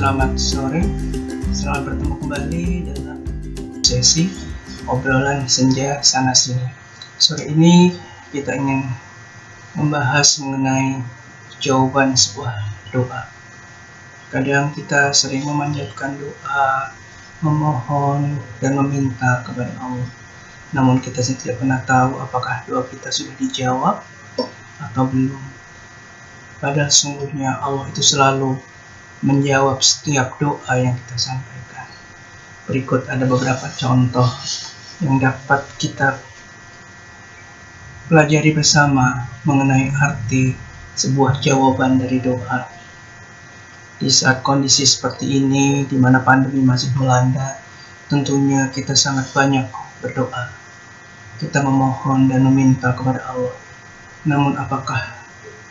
Selamat sore, selamat bertemu kembali dalam sesi obrolan senja sana sini. Sore ini kita ingin membahas mengenai jawaban sebuah doa. Kadang kita sering memanjatkan doa, memohon dan meminta kepada Allah. Namun kita tidak pernah tahu apakah doa kita sudah dijawab atau belum. Padahal sesungguhnya Allah itu selalu menjawab setiap doa yang kita sampaikan. Berikut ada beberapa contoh yang dapat kita pelajari bersama mengenai arti sebuah jawaban dari doa. Di saat kondisi seperti ini, di mana pandemi masih melanda, tentunya kita sangat banyak berdoa. Kita memohon dan meminta kepada Allah. Namun apakah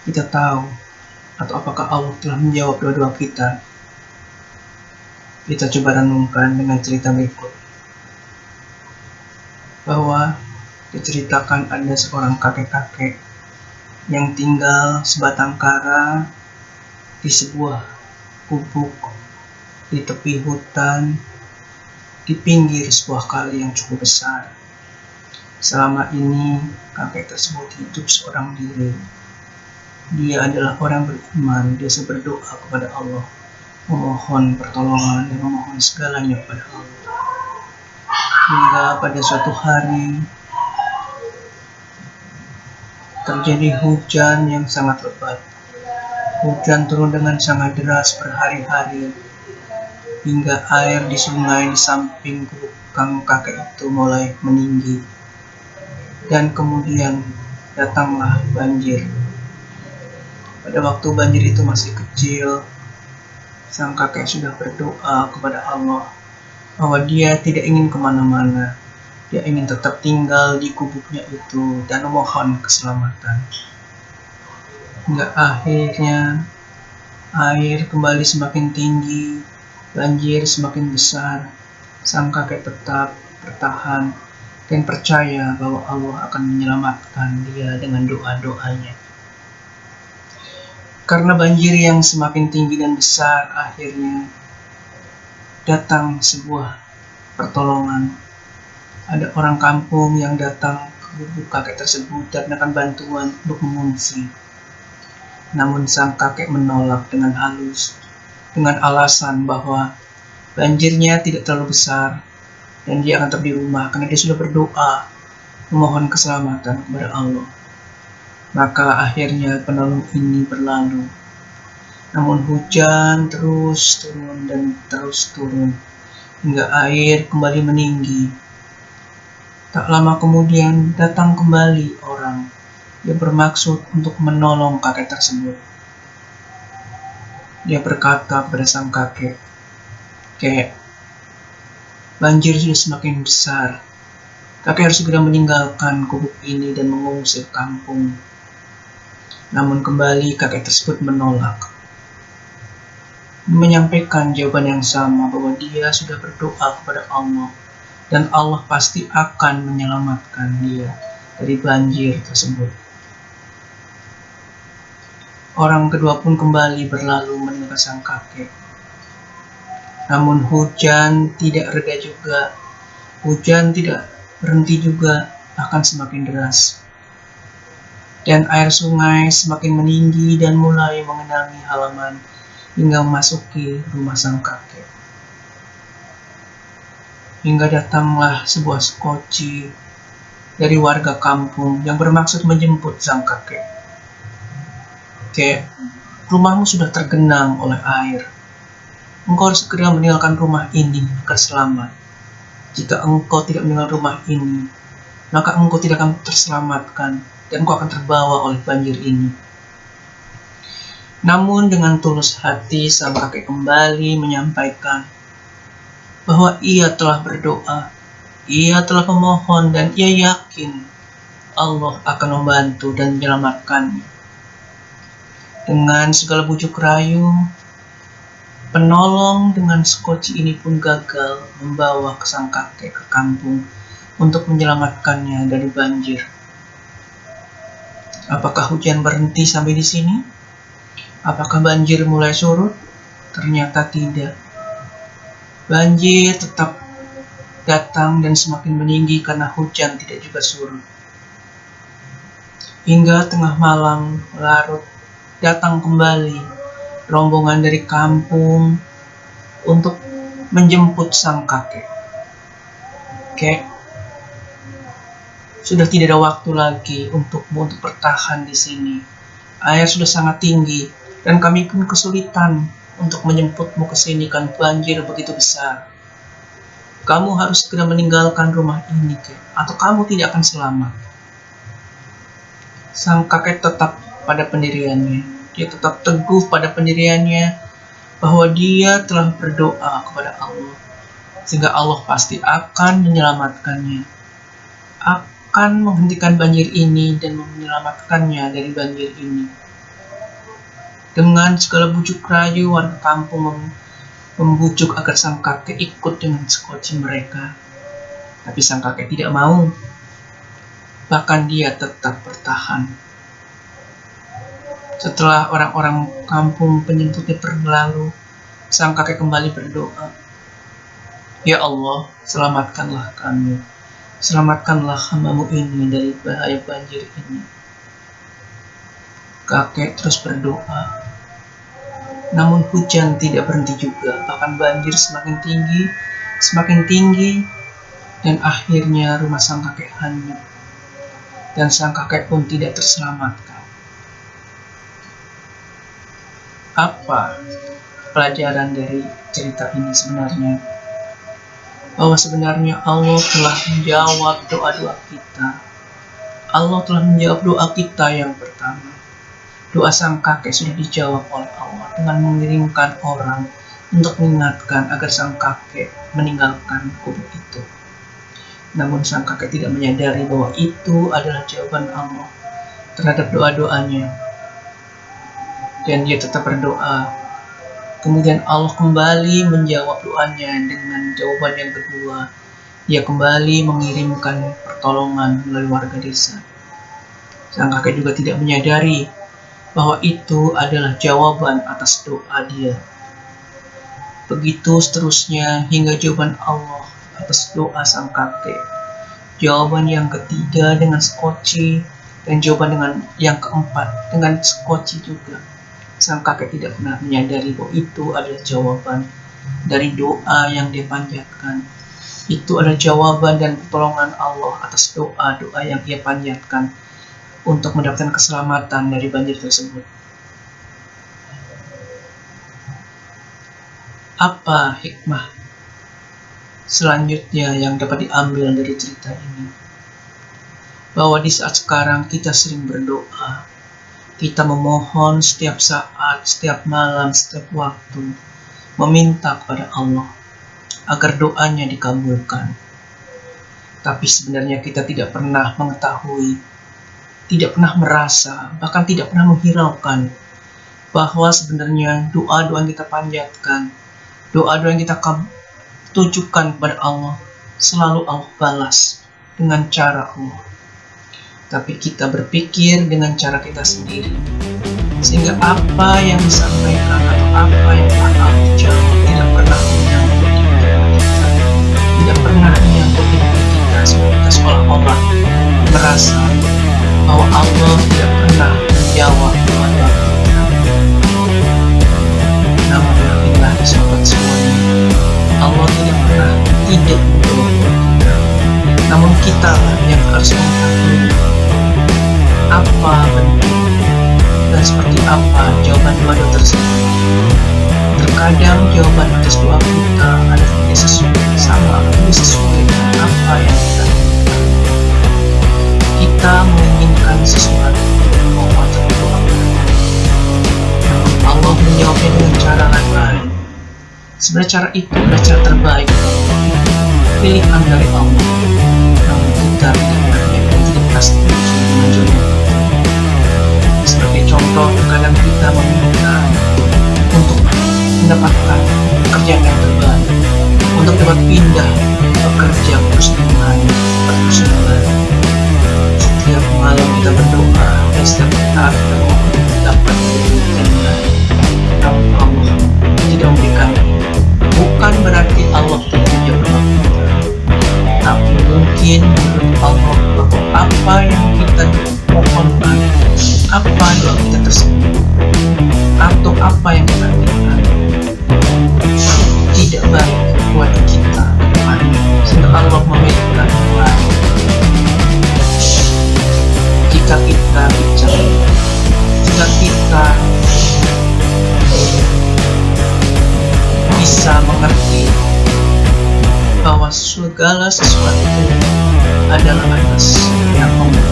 kita tahu atau apakah Allah telah menjawab doa-doa kita? Kita coba renungkan dengan cerita berikut. Bahwa diceritakan ada seorang kakek-kakek yang tinggal sebatang kara di sebuah gubuk di tepi hutan di pinggir sebuah kali yang cukup besar. Selama ini kakek tersebut hidup seorang diri. Dia adalah orang beriman, dia berdoa kepada Allah, memohon pertolongan dan memohon segalanya kepada Allah. Hingga pada suatu hari terjadi hujan yang sangat lebat. Hujan turun dengan sangat deras berhari-hari, hingga air di sungai di samping gubuk kakek itu mulai meninggi. Dan kemudian datanglah banjir. Pada waktu banjir itu masih kecil, sang kakek sudah berdoa kepada Allah bahwa dia tidak ingin kemana-mana. Dia ingin tetap tinggal di gubuknya itu dan memohon keselamatan. Hingga akhirnya air kembali semakin tinggi, banjir semakin besar. Sang kakek tetap bertahan dan percaya bahwa Allah akan menyelamatkan dia dengan doa-doanya. Karena banjir yang semakin tinggi dan besar, akhirnya datang sebuah pertolongan. Ada orang kampung yang datang ke gubuk kakek tersebut dan akan bantuan untuk mengungsi. Namun sang kakek menolak dengan halus, dengan alasan bahwa banjirnya tidak terlalu besar dan dia akan tetap di rumah karena dia sudah berdoa memohon keselamatan kepada Allah. Maka akhirnya penolong ini berlalu. Namun hujan terus turun dan terus turun hingga air kembali meninggi. Tak lama kemudian datang kembali orang yang bermaksud untuk menolong kakek tersebut. Dia berkata kepada sang kakek, "Kek, banjir sudah semakin besar. Kakek harus segera meninggalkan gubuk ini dan mengungsi ke kampung." Namun kembali kakek tersebut menolak, menyampaikan jawaban yang sama bahwa dia sudah berdoa kepada Allah dan Allah pasti akan menyelamatkan dia dari banjir tersebut. Orang kedua pun kembali berlalu meninggalkan sang kakek. Namun hujan tidak reda juga, hujan tidak berhenti juga, bahkan semakin deras. Dan air sungai semakin meninggi dan mulai mengenangi halaman hingga memasuki rumah sang kakek. Hingga datanglah sebuah skoci dari warga kampung yang bermaksud menjemput sang kakek. "Kek, rumahmu sudah tergenang oleh air. Engkau harus segera meninggalkan rumah ini agar selamat. Jika engkau tidak meninggalkan rumah ini, maka engkau tidak akan terselamatkan dan engkau akan terbawa oleh banjir ini." Namun dengan tulus hati sang kakek kembali menyampaikan bahwa ia telah berdoa, ia telah memohon dan ia yakin Allah akan membantu dan menyelamatkannya. Dengan segala bujuk rayu, penolong dengan skoci ini pun gagal membawa sang kakek ke kampung untuk menyelamatkannya dari banjir. Apakah hujan berhenti sampai di sini? Apakah banjir mulai surut? Ternyata tidak. Banjir tetap datang dan semakin meninggi karena hujan tidak juga surut. Hingga tengah malam larut datang kembali rombongan dari kampung untuk menjemput sang kakek. Kek, sudah tidak ada waktu lagi untukmu untuk bertahan di sini. Air sudah sangat tinggi dan kami pun kesulitan untuk menjemputmu ke sini kan banjir begitu besar. Kamu harus segera meninggalkan rumah ini, Kek, atau kamu tidak akan selamat. Sang kakek tetap pada pendiriannya. Dia tetap teguh pada pendiriannya bahwa dia telah berdoa kepada Allah, sehingga Allah pasti akan menyelamatkannya, akan menghentikan banjir ini dan menyelamatkannya dari banjir ini. Dengan segala bujuk rayu, warga kampung membujuk agar sang kakek ikut dengan skoci mereka. Tapi sang kakek tidak mau. Bahkan dia tetap bertahan. Setelah orang-orang kampung penyemputnya berlalu, sang kakek kembali berdoa, "Ya Allah, selamatkanlah kami. Selamatkanlah hamba-Mu ini dari bahaya banjir ini." Kakek terus berdoa. Namun hujan tidak berhenti juga. Bahkan banjir semakin tinggi, dan akhirnya rumah sang kakek hanyut. Dan sang kakek pun tidak terselamatkan. Apa pelajaran dari cerita ini sebenarnya? Bahwa sebenarnya Allah telah menjawab doa-doa kita. Allah telah menjawab doa kita yang pertama. Doa sang kakek sudah dijawab oleh Allah dengan mengirimkan orang untuk mengingatkan agar sang kakek meninggalkan kubur itu. Namun sang kakek tidak menyadari bahwa itu adalah jawaban Allah terhadap doa-doanya. Dan dia tetap berdoa. Kemudian Allah kembali menjawab doanya dengan jawaban yang kedua. Dia kembali mengirimkan pertolongan melalui warga desa. Sang kakek juga tidak menyadari bahwa itu adalah jawaban atas doa dia. Begitu seterusnya hingga jawaban Allah atas doa sang kakek. Jawaban yang ketiga dengan skoci, dan jawaban dengan yang keempat dengan skoci juga. Sang kakek tidak pernah menyadari bahwa itu adalah jawaban dari doa yang dia panjatkan. Itu adalah jawaban dan pertolongan Allah atas doa-doa yang ia panjatkan untuk mendapatkan keselamatan dari banjir tersebut. Apa hikmah selanjutnya yang dapat diambil dari cerita ini? Bahwa di saat sekarang kita sering berdoa, kita memohon setiap saat, setiap malam, setiap waktu, meminta kepada Allah agar doanya dikabulkan. Tapi sebenarnya kita tidak pernah mengetahui, tidak pernah merasa, bahkan tidak pernah menghiraukan bahwa sebenarnya doa-doa yang kita panjatkan, doa-doa yang kita tujukan kepada Allah, selalu Allah balas dengan cara Allah. Tapi kita berpikir dengan cara kita sendiri, sehingga apa yang disampaikan atau apa yang Allah dijawab tidak pernah menyangkut di hati kita, tidak pernah menyangkut di hati kita, sehingga kita seolah-olah merasa bahwa Allah tidak pernah menjawab doa-doa kita. Namun yakinlah sobat semuanya, Allah tidak pernah tidak menjawab doa kita. Namun kita yang harus mengetahui apa bentuk dan seperti apa jawaban doa tersebut. Terkadang jawaban atas doa kita ada tidak sesuai sama atau tidak sesuai dengan apa yang kita inginkan. Kita menginginkan sesuatu dan mohon berdoa. Allah menjawabnya dengan cara lain. Sebenarnya cara itu adalah cara terbaik, pilihan dari Allah. Namun kita tidak pasti dengan jawaban. Sebagai contoh, terkadang kita meminta untuk mendapatkan pekerjaan yang terbaik, untuk dapat pindah bekerja terus kembali. Setiap malam kita berdoa, dan setiap saat kita mohon dapat pekerjaan yang baik. Namun Allah tidak mungkin menurut Allah bahwa apa yang kita mohonkan, apa doa kita tersebut, atau apa yang kita inginkan tidak baik buat kita, sehingga Allah memberikan baik jika kita bicara, jika kita bisa mengerti bahwa segala sesuatu adalah atas yang Allah,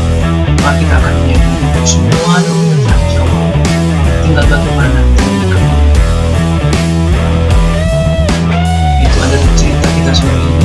maka kita akan menjadi semua doa terjawab. Tinggal bagaimana kita. Itu adalah cerita kita semua.